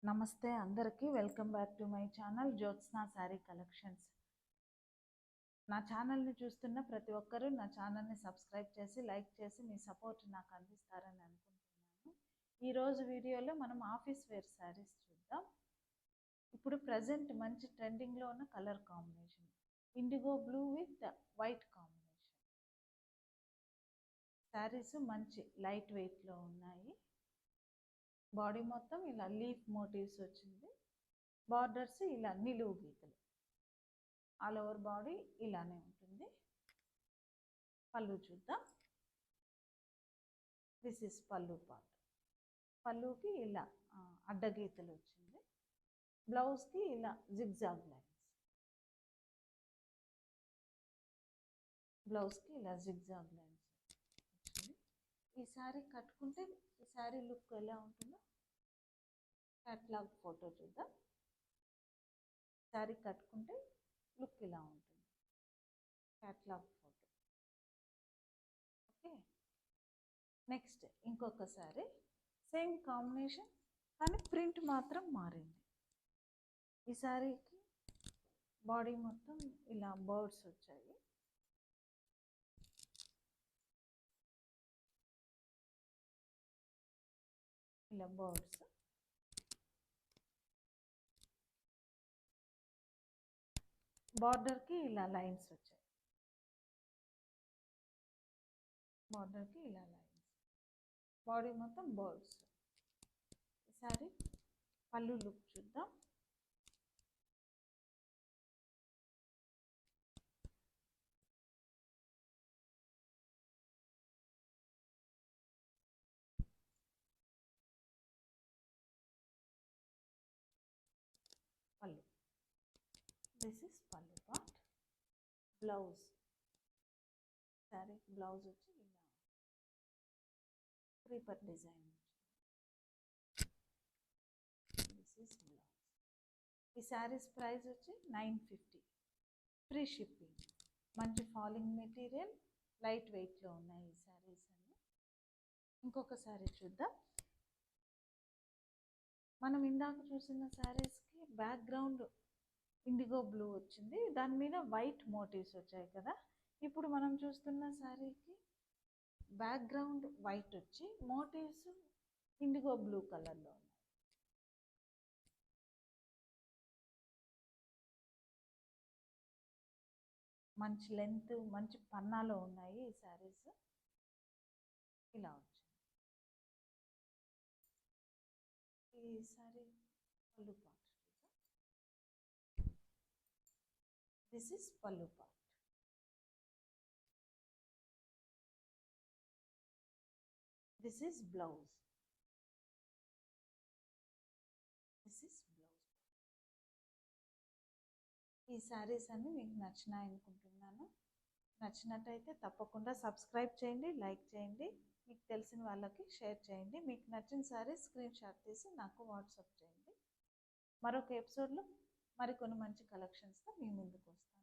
నమస్తే అందరికీ welcome back to my channel Jyotsna sari collections. నా ఛానల్ని చూస్తున్న ప్రతి ఒక్కరూ నా ఛానల్ని సబ్స్క్రైబ్ చేసి లైక్ చేసి మీ సపోర్ట్ నాకు అందిస్తారని అనుకుంటున్నాను. ఈరోజు వీడియోలో మనం ఆఫీస్ వేర్ శారీస్ చూద్దాం. ఇప్పుడు ప్రజెంట్ మంచి ట్రెండింగ్లో ఉన్న colour combination IndiGo blue with white combination. Saris మంచి లైట్ వెయిట్లో ఉన్నాయి. బాడీ మొత్తం ఇలా లీఫ్ మోటివ్స్ వచ్చింది. బార్డర్స్ ఇలా నిలువు గీతలు. ఆల్ ఓవర్ బాడీ ఇలానే ఉంటుంది. పళ్ళు చూద్దాం. దిస్ ఇస్ పళ్ళు పార్ట్. పళ్ళుకి ఇలా అడ్డగీతలు వచ్చింది. బ్లౌజ్కి ఇలా జిగ్జాగ్ లైన్స్. బ్లౌజ్కి ఇలా జిగ్జాగ్ లైన్స్ వచ్చింది. ఈ శారీ కట్టుకుంటే ఈ శారీ లుక్ ఎలా ఉంటుందో క్యాట్లాగ్ ఫోటో చూద్దాం. శారీ కట్టుకుంటే లుక్ ఇలా ఉంటుంది. Catalogue photo. ఓకే, నెక్స్ట్ ఇంకొక శారీ సేమ్ కాంబినేషన్ కానీ ప్రింట్ మాత్రం మారింది. ఈ శారీకి బాడీ మొత్తం ఇలా బర్డ్స్ వచ్చాయి. ఇలా బర్డ్స్. బార్డర్కి ఇలా లైన్స్ వచ్చాయి. బార్డర్కి ఇలా లైన్స్. బాడీ మొత్తం బర్డ్స్. ఈసారి పళ్ళు లుక్ చూద్దాం. పళ్ళు. దిస్ ఇస్ పళ్ళు పార్ట్. బ్లౌజ్. శారీ బ్లౌజ్ వచ్చి ఇలా creeper design. This is blouse. ఈ శారీస్ ప్రైస్ వచ్చి 950. Free shipping. మంచి ఫాలింగ్ మెటీరియల్, లైట్ వెయిట్లో ఉన్నాయి ఈ శారీస్ అన్ని. ఇంకొక శారీ చూద్దాం. మనం ఇందాక చూసిన శారీస్కి బ్యాక్గ్రౌండ్ ఇండిగో బ్లూ వచ్చింది. దాని మీద వైట్ మోటివ్స్ వచ్చాయి కదా. ఇప్పుడు మనం చూస్తున్న శారీకి బ్యాక్గ్రౌండ్ వైట్ వచ్చి మోటివ్స్ ఇండిగో బ్లూ కలర్లో ఉన్నాయి. మంచి లెంత్, మంచి పన్నాలో ఉన్నాయి ఈ శారీస్. ఇలా వచ్చింది ఈ శారీ పళ్ళు పార్ట్. దిస్ ఇస్ పళ్ళు part. This is blouse. This is blouse. ఈ శారీస్ అన్ని మీకు నచ్చినాయి అనుకుంటున్నాను. నచ్చినట్టయితే తప్పకుండా సబ్స్క్రైబ్ చేయండి, లైక్ చేయండి, మీకు తెలిసిన వాళ్ళకి షేర్ చేయండి. మీకు నచ్చిన శారీస్ స్క్రీన్ షాట్ తీసి నాకు వాట్సాప్ చేయండి. మరొక ఎపిసోడ్లో మరికొన్ని మంచి కలెక్షన్స్తో మీ ముందుకు వస్తాను.